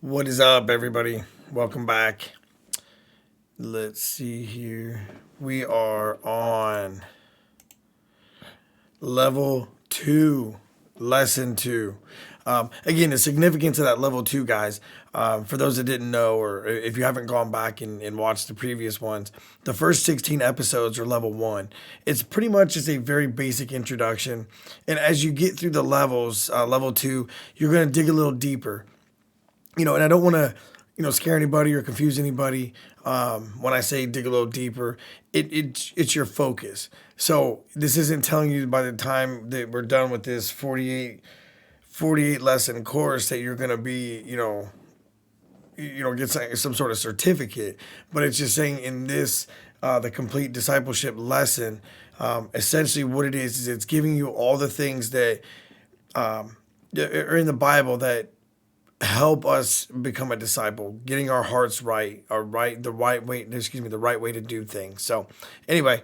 What is up, everybody? Welcome back. Let's see here. We are on level 2, lesson 2. Again, the significance of that level 2, guys, for those that didn't know, or if you haven't gone back and watched the previous ones, the first 16 episodes are level 1. It's pretty much just a very basic introduction. And as you get through the levels, level 2, you're going to dig a little deeper. And I don't want to, scare anybody or confuse anybody. When I say dig a little deeper, it's your focus. So this isn't telling you by the time that we're done with this 48 lesson course that you're going to be, get some sort of certificate, but it's just saying in this, the complete discipleship lesson, essentially what it is it's giving you all the things that are in the Bible that help us become a disciple, getting our hearts right, the right way to do things. So anyway,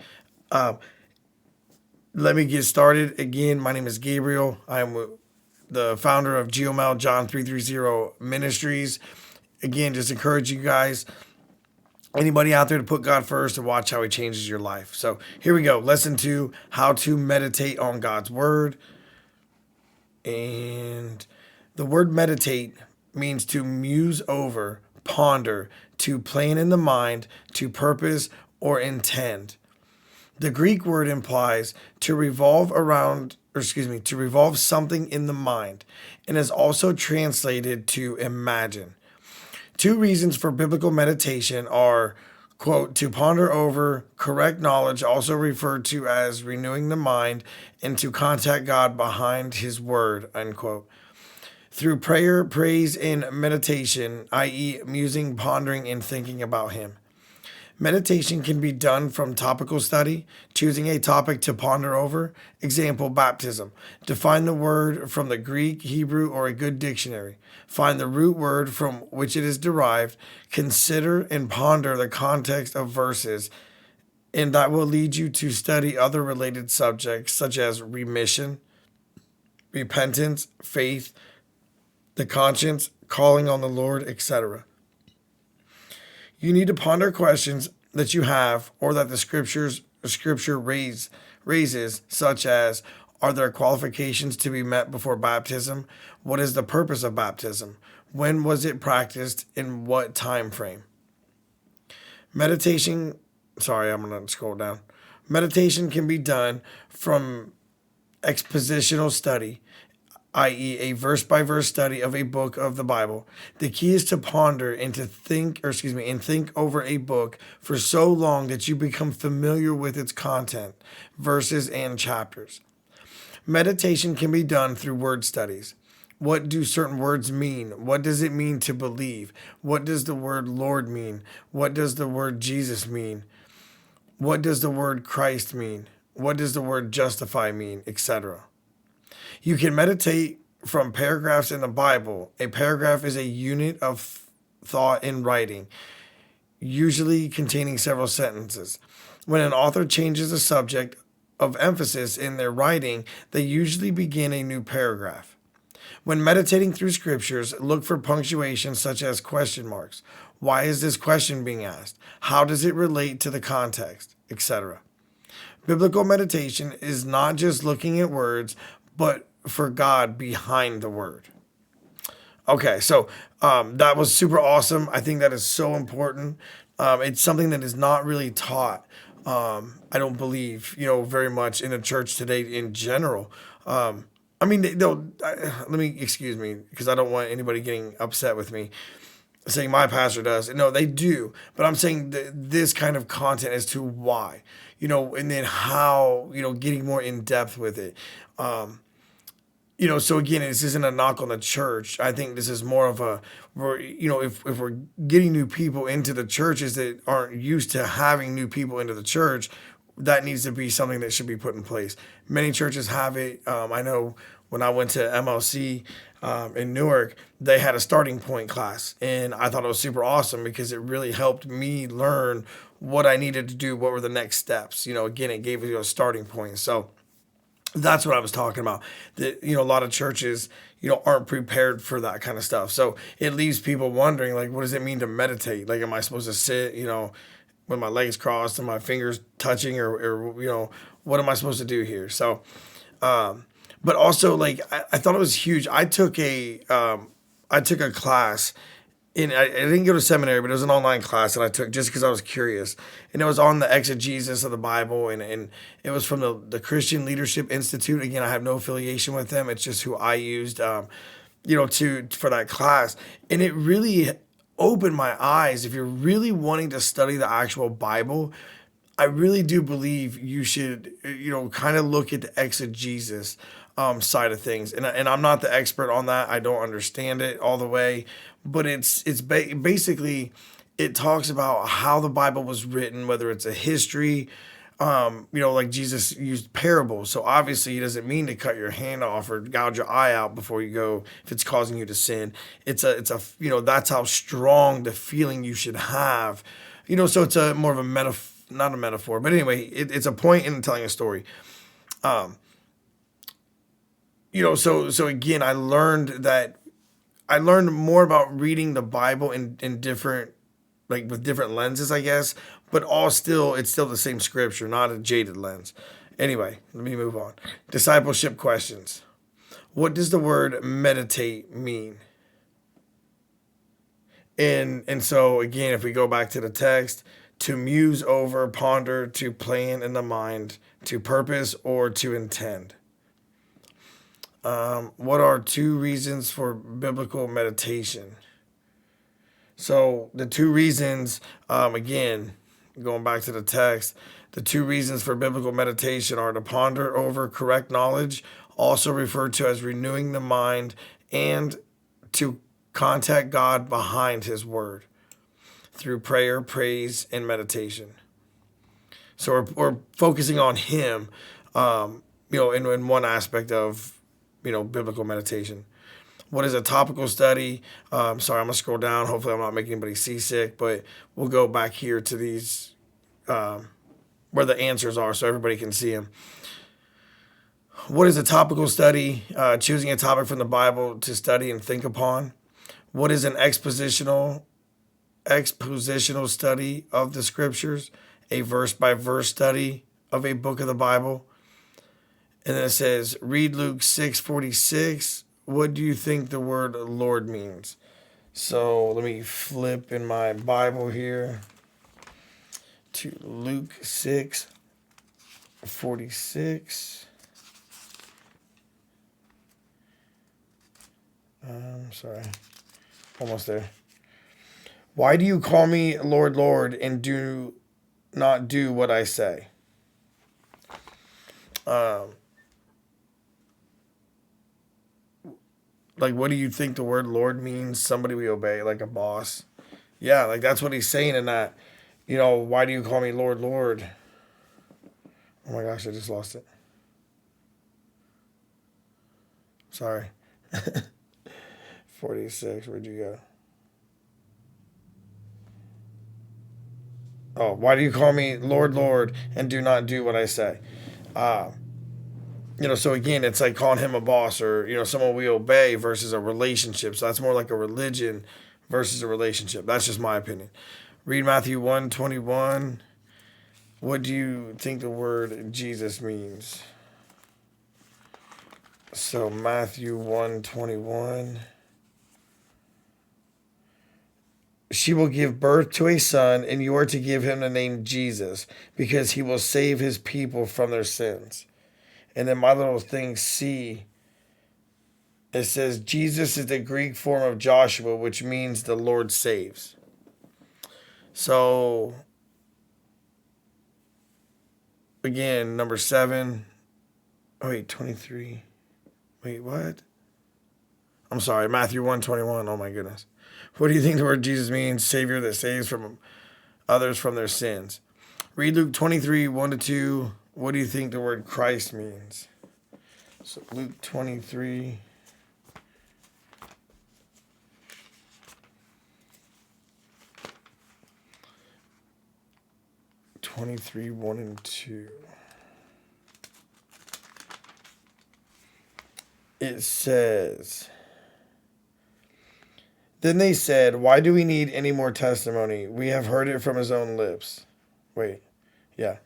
let me get started. Again, my name is Gabriel. I'm the founder of GeoMel John 330 Ministries. Again, just encourage you guys, anybody out there, to put God first and watch how he changes your life. So here we go. Lesson 2, how to meditate on God's word. And the word meditate means to muse over, ponder, to plan in the mind, to purpose or intend. The Greek word implies to revolve something in the mind, and is also translated to imagine. Two reasons for biblical meditation are, quote, to ponder over correct knowledge, also referred to as renewing the mind, and to contact God behind his word, unquote. Through prayer, praise, and meditation, i.e., musing, pondering, and thinking about him. Meditation can be done from topical study, choosing a topic to ponder over. Example, baptism. Define the word from the Greek, Hebrew, or a good dictionary. Find the root word from which it is derived. Consider and ponder the context of verses, and that will lead you to study other related subjects such as remission, repentance, faith, the conscience, calling on the Lord, etc. You need to ponder questions that you have or that the scripture raises, such as, are there qualifications to be met before baptism? What is the purpose of baptism? When was it practiced? In what time frame? Meditation, I'm going to scroll down. Meditation can be done from expositional study, i.e., a verse-by-verse study of a book of the Bible. The key is to ponder and to think over a book for so long that you become familiar with its content, verses, and chapters. Meditation can be done through word studies. What do certain words mean? What does it mean to believe? What does the word Lord mean? What does the word Jesus mean? What does the word Christ mean? What does the word justify mean, etc.? You can meditate from paragraphs in the Bible. A paragraph is a unit of thought in writing, usually containing several sentences. When an author changes the subject of emphasis in their writing, they usually begin a new paragraph. When meditating through scriptures, look for punctuation such as question marks. Why is this question being asked? How does it relate to the context, etc.? Biblical meditation is not just looking at words, but for God behind the word. Okay, so that was super awesome. I think that is so important. It's something that is not really taught, I don't believe, very much in the church today in general. Excuse me, because I don't want anybody getting upset with me saying my pastor does. No, they do. But I'm saying this kind of content as to why, and then how, getting more in depth with it. So again, this isn't a knock on the church. I think this is more of if we're getting new people into the churches that aren't used to having new people into the church, that needs to be something that should be put in place. Many churches have it. I know when I went to MLC in Newark, they had a starting point class, and I thought it was super awesome because it really helped me learn what I needed to do, what were the next steps. Again, it gave you a starting point. So That's what I was talking about. That, a lot of churches, aren't prepared for that kind of stuff. So it leaves people wondering, like, what does it mean to meditate? Like, am I supposed to sit, with my legs crossed and my fingers touching, or what am I supposed to do here? So, but also, like, I thought it was huge. I took a class I didn't go to seminary, but it was an online class that I took just because I was curious. And it was on the exegesis of the Bible, and it was from the Christian Leadership Institute. Again, I have no affiliation with them. It's just who I used, for that class. And it really opened my eyes. If you're really wanting to study the actual Bible, I really do believe you should, kind of look at the exegesis side of things. And I'm not the expert on that. I don't understand it all the way, but basically it talks about how the Bible was written, whether it's a history. Like Jesus used parables. So obviously he doesn't mean to cut your hand off or gouge your eye out before you go if it's causing you to sin. It's a that's how strong the feeling you should have. So it's a more of a metaphor, not a metaphor, but anyway, it's a point in telling a story. So again, I learned more about reading the Bible in different, like with different lenses, I guess, but it's still the same scripture, not a jaded lens. Anyway, let me move on. Discipleship questions. What does the word meditate mean? And so again, if we go back to the text, to muse over, ponder, to plan in the mind, to purpose, or to intend. What are two reasons for biblical meditation? So the two reasons, again, going back to the text, the two reasons for biblical meditation are to ponder over correct knowledge, also referred to as renewing the mind, and to contact God behind his word through prayer, praise, and meditation. So we're focusing on him, in one aspect of, biblical meditation. What is a topical study? Sorry, I'm going to scroll down. Hopefully I'm not making anybody seasick, but we'll go back here to these, where the answers are so everybody can see them. What is a topical study? Choosing a topic from the Bible to study and think upon. What is an expositional study of the scriptures? A verse by verse study of a book of the Bible. And then it says, read Luke 6:46. What do you think the word Lord means? So let me flip in my Bible here to Luke 6:46. Sorry, almost there. Why do you call me Lord, Lord, and do not do what I say? Like, what do you think the word Lord means? Somebody we obey, like a boss. Yeah, like that's what he's saying in that, why do you call me Lord, Lord? Oh my gosh, I just lost it. Sorry. 46, where'd you go? Oh, why do you call me Lord, Lord, and do not do what I say? So again, it's like calling him a boss or, someone we obey versus a relationship. So that's more like a religion versus a relationship. That's just my opinion. Read Matthew 1:21. What do you think the word Jesus means? So Matthew 1:21. She will give birth to a son, and you are to give him the name Jesus, because he will save his people from their sins. And then my little thing C, it says Jesus is the Greek form of Joshua, which means the Lord saves. So again, number 7. Oh wait, 23. Wait, what? I'm sorry, Matthew 1:21. Oh my goodness. What do you think the word Jesus means? Savior that saves from others from their sins. Read Luke 23:1-2. What do you think the word Christ means? So Luke 23. Twenty-three, 1 and 2. it says, then they said, why do we need any more testimony? We have heard it from his own lips. Wait, yeah.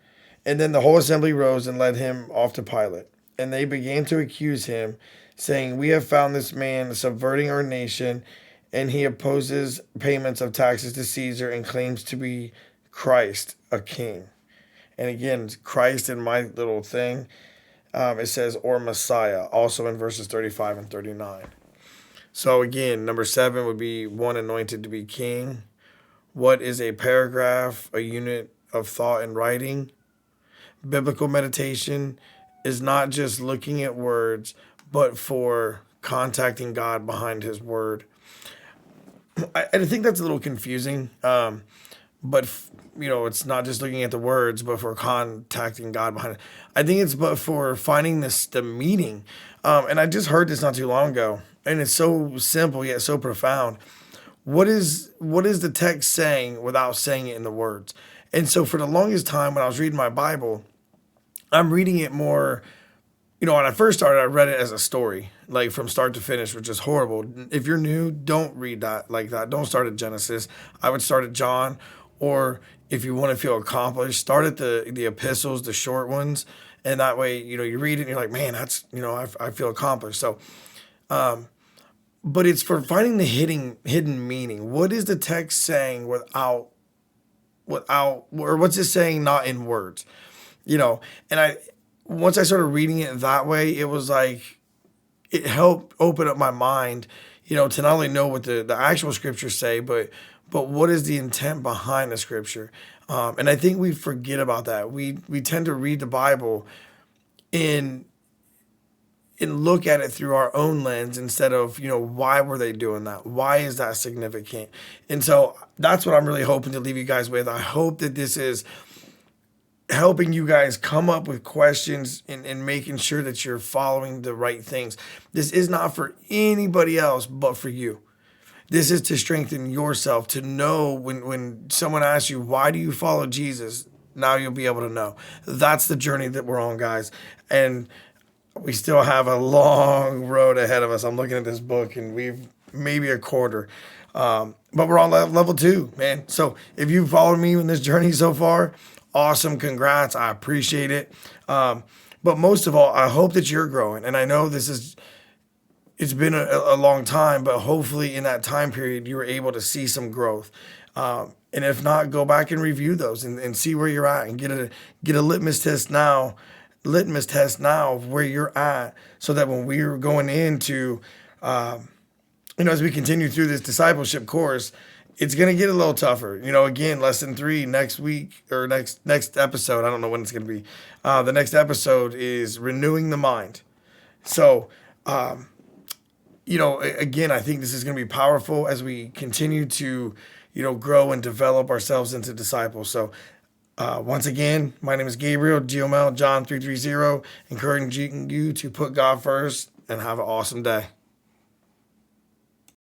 And then the whole assembly rose and led him off to Pilate. And they began to accuse him, saying, we have found this man subverting our nation, and he opposes payments of taxes to Caesar and claims to be Christ, a king. And again, Christ in my little thing, it says, or Messiah, also in verses 35 and 39. So again, number 7 would be one anointed to be king. What is a paragraph? A unit of thought and writing. Biblical meditation is not just looking at words, but for contacting God behind his word. I think that's a little confusing, but it's not just looking at the words, but for contacting God behind it. I think it's but for finding the meaning. And I just heard this not too long ago, and it's so simple yet so profound. What is the text saying without saying it in the words? And so for the longest time when I was reading my Bible, I'm reading it more, when I first started, I read it as a story, like from start to finish, which is horrible. If you're new, don't read that like that. Don't start at Genesis. I would start at John, or if you want to feel accomplished, start at the epistles, the short ones. And that way, you read it and you're like, man, that's, I feel accomplished. So, but it's for finding the hidden meaning. What is the text saying without, or what's it saying not in words? And once I started reading it that way, it was like, it helped open up my mind, to not only know what the actual scriptures say, but what is the intent behind the scripture? And I think we forget about that. We tend to read the Bible and look at it through our own lens instead of, why were they doing that? Why is that significant? And so that's what I'm really hoping to leave you guys with. I hope that this is helping you guys come up with questions and making sure that you're following the right things. This is not for anybody else but for you. This is to strengthen yourself, to know when someone asks you, why do you follow Jesus? Now you'll be able to know. That's the journey that we're on, guys. And we still have a long road ahead of us. I'm looking at this book and we've maybe a quarter. But we're on level 2, man. So if you've followed me in this journey so far, awesome. Congrats. I appreciate it. But most of all, I hope that you're growing. And I know it's been a long time, but hopefully in that time period, you were able to see some growth. And if not, go back and review those and see where you're at and get a litmus test now of where you're at, so that when we're going into, as we continue through this discipleship course, it's going to get a little tougher. Again, lesson 3 next week, or next episode. I don't know when it's going to be. The next episode is renewing the mind. So, again, I think this is going to be powerful as we continue to, grow and develop ourselves into disciples. So, once again, my name is Gabriel, GML John 330, encouraging you to put God first and have an awesome day.